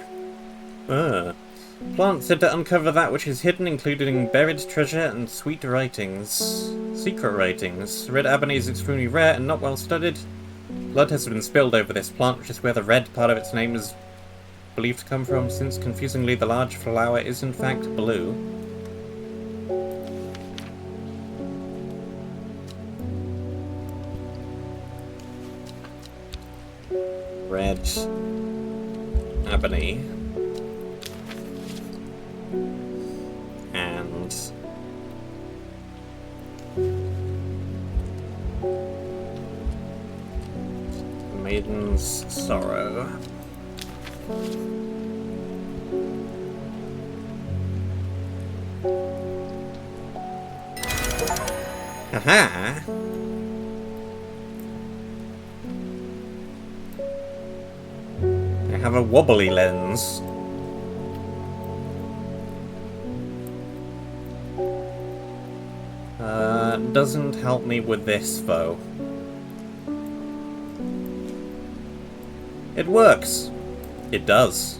Plant said to uncover that which is hidden, including buried treasure and sweet writings. Secret writings. Red ebony is extremely rare and not well studied. Blood has been spilled over this plant, which is where the red part of its name is believed to come from, since confusingly the large flower is in fact blue. Red ebony. And Maiden's Sorrow. Aha! I have a wobbly lens. Doesn't help me with this, though. It works. It does.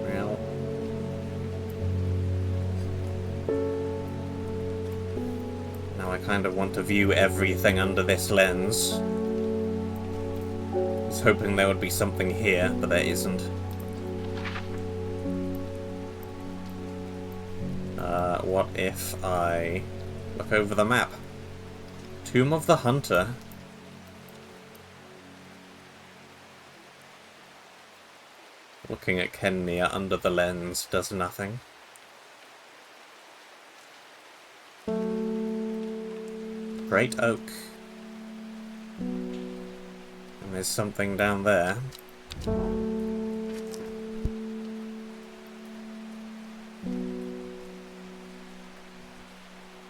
Well. Now I kind of want to view everything under this lens. I was hoping there would be something here, but there isn't. What if I look over the map? Tomb of the Hunter. Looking at Kenmere under the lens does nothing. Great oak. And there's something down there.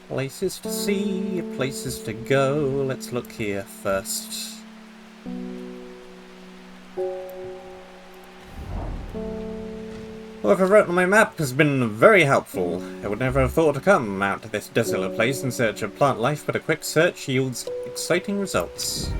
Places to see, places to go. Let's look here first. Whoever wrote on my map has been very helpful. I would never have thought to come out to this desolate place in search of plant life, but a quick search yields exciting results.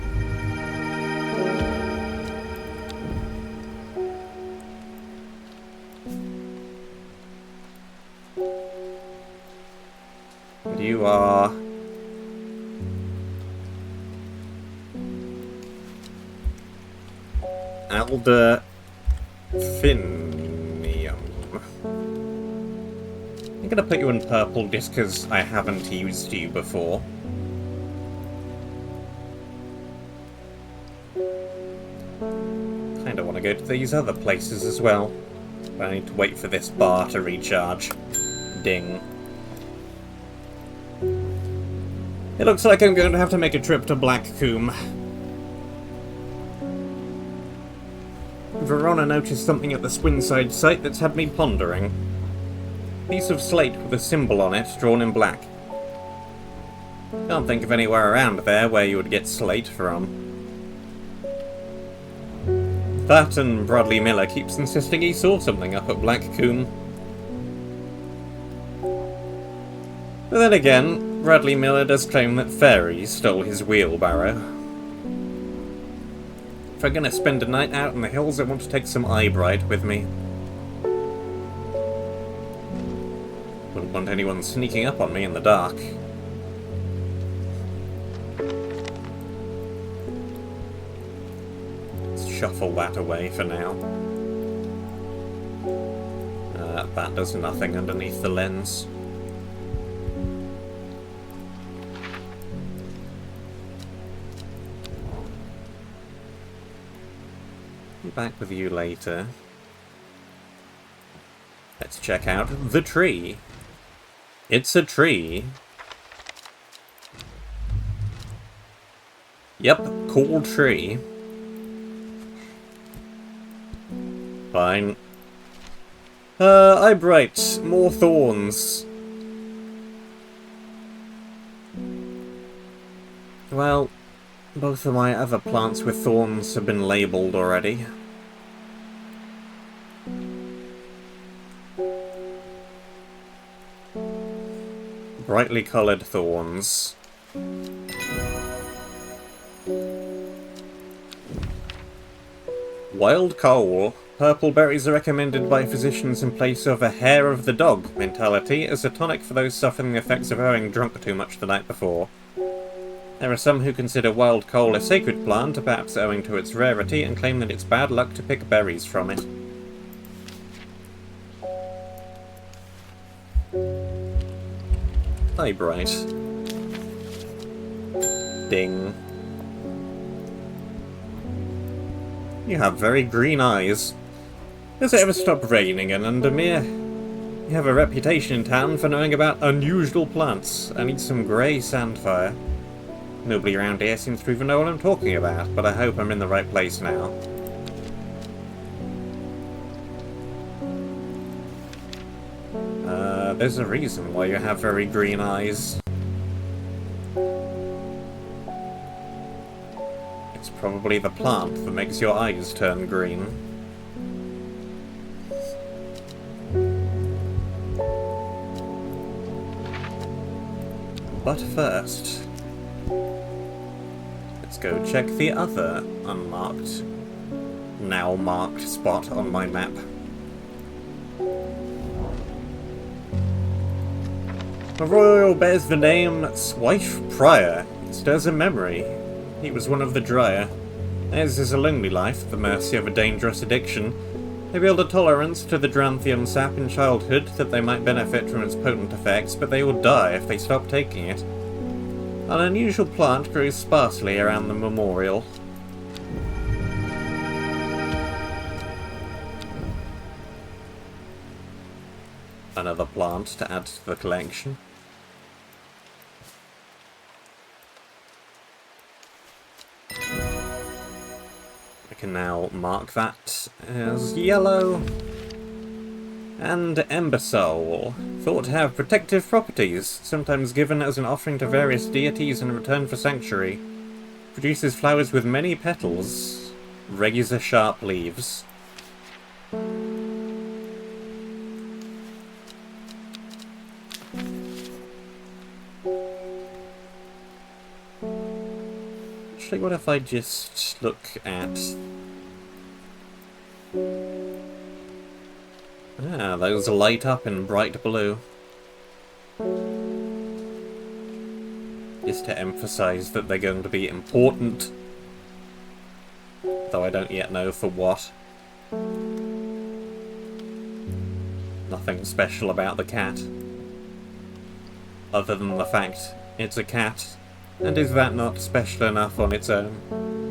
And you are... Alder Finium. I'm gonna put you in purple just because I haven't used you before. Kinda want to go to these other places as well. But I need to wait for this bar to recharge. Ding. It looks like I'm going to have to make a trip to Blackcomb. Verona noticed something at the Swinside site that's had me pondering. Piece of slate with a symbol on it, drawn in black. Can't think of anywhere around there where you would get slate from. That and Bradley Miller keeps insisting he saw something up at Blackcomb. But then again, Bradley Miller does claim that fairies stole his wheelbarrow. If I'm gonna spend a night out in the hills, I want to take some eyebright with me. Wouldn't want anyone sneaking up on me in the dark. Let's shuffle that away for now. That does nothing underneath the lens. Back with you later. Let's check out the tree. It's a tree. Yep, cool tree. Fine. Eyebright, more thorns. Well, both of my other plants with thorns have been labelled already. Brightly coloured thorns. Wild coal. Purple berries are recommended by physicians in place of a hair of the dog mentality as a tonic for those suffering the effects of having drunk too much the night before. There are some who consider wild coal a sacred plant, perhaps owing to its rarity, and claim that it's bad luck to pick berries from it. Eyebright. Ding. You have very green eyes. Does it ever stop raining in Undermere? You have a reputation in town for knowing about unusual plants. I need some grey sandfire. Nobody around here seems to even know what I'm talking about, but I hope I'm in the right place now. There's a reason why you have very green eyes. It's probably the plant that makes your eyes turn green. But first, let's go check the other unmarked, now marked spot on my map. Arroyo bears the name Swife Prior. It stirs a memory. He was one of the Dryer. Theirs is a lonely life, at the mercy of a dangerous addiction. They build a tolerance to the Dranthium sap in childhood that they might benefit from its potent effects, but they will die if they stop taking it. An unusual plant grows sparsely around the memorial. another plant to add to the collection. I can now mark that as yellow. And Ember Soul, thought to have protective properties, sometimes given as an offering to various deities in return for sanctuary. Produces flowers with many petals, razor-sharp leaves. Actually, what if I just look at... Ah, those light up in bright blue. Just to emphasize that they're going to be important. Though I don't yet know for what. Nothing special about the cat. Other than the fact it's a cat. And is that not special enough on its own?